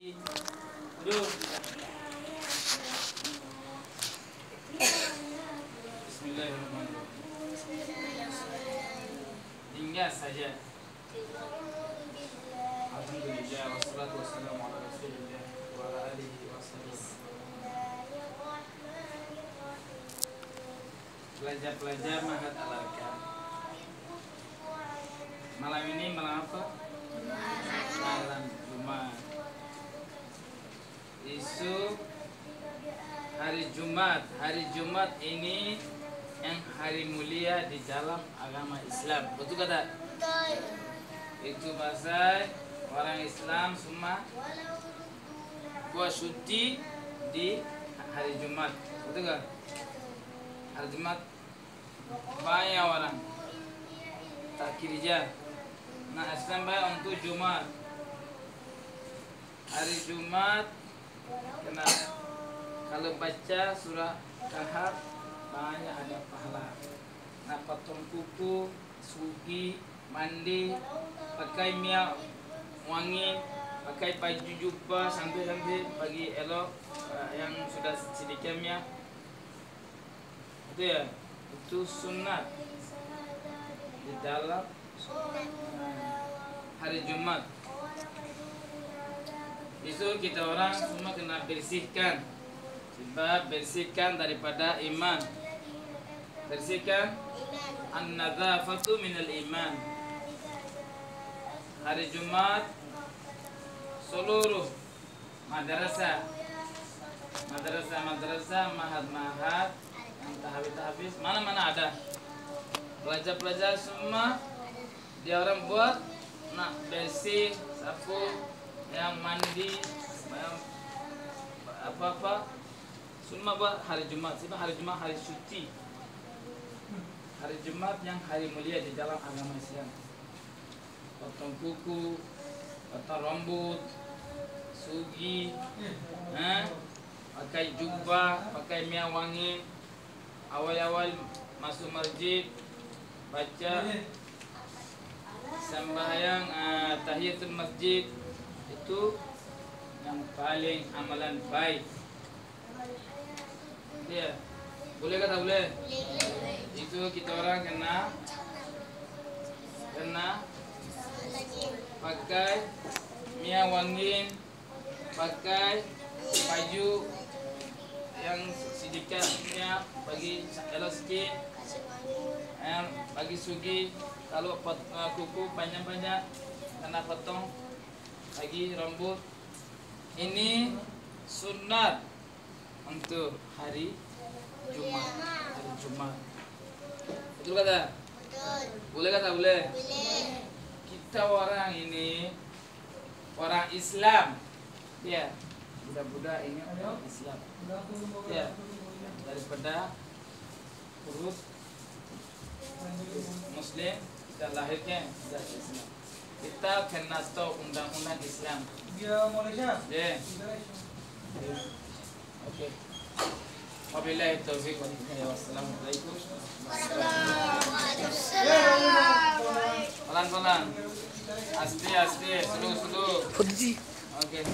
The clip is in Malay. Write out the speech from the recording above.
Duduk. Bismillahirrahmanirrahim. Tinggal saja. Alhamdulillah wassalatu wassalamu ala Rasulillah wa ala alihi wassallam. Pelajar-pelajar Mahat Al-Arkam. Malam ini malam apa? Malam Jumat. Isu hari Jumat. Hari Jumat ini yang hari mulia di dalam agama Islam. Betul kata? Betul. Itu bahasa orang Islam semua buat cuti di hari Jumat. Betul kan? Hari Jumat banyak orang tak kerja. Nah, Islam baik untuk Jumat. Hari Jumat kena kalau baca surah Kahf banyak ada pahala. Nak potong kuku, sugi, mandi, pakai minyak wangi, pakai baju jubah santai-santai bagi elok yang sudah sedikit minyak. Itu ya, itu sunat di dalam hari Jumat. Itu kita orang semua kena bersihkan. Sebab bersihkan daripada iman. Bersihkan an-nadzafatu minal iman. Hari Jumat seluruh madrasah, mahat-mahat yang tahfiz, mana-mana ada. Pelajar-pelajar semua dia orang buat nak bersih, sapu, yang mandi, yang apa-apa semua buat hari Jumat. Sebab hari Jumat hari suci. Hari Jumat yang hari mulia di dalam agama Islam. Potong kuku, potong rambut, sugi, pakai jubah, pakai minyak wangi. Awal-awal masuk masjid baca sembahyang tahiyatul masjid. Itu yang paling amalan baik. Ya, boleh kata boleh? Itu kita orang kena pakai minyak wangi, pakai baju yang sedikit minyak bagi elok sikit, bagi sugi. Kalau kuku panjang-panjang kena potong. Lagi rambut. Ini sunat untuk hari Jumat. Hari Jumat. Betul kata? Betul. Boleh kata boleh? Boleh. Kita orang ini orang Islam. Ya. Budak-budak ini orang Islam. Ya. Daripada urus Muslim kita lahirnya dari Islam. Kita kena tahu undang-undang Islam. Dia Malaysia? Ya. Okey. Wabillahi taufiq wal hidayah. Wassalamualaikum. Pelan-pelan. Aste-aste, slow-slow. Okey.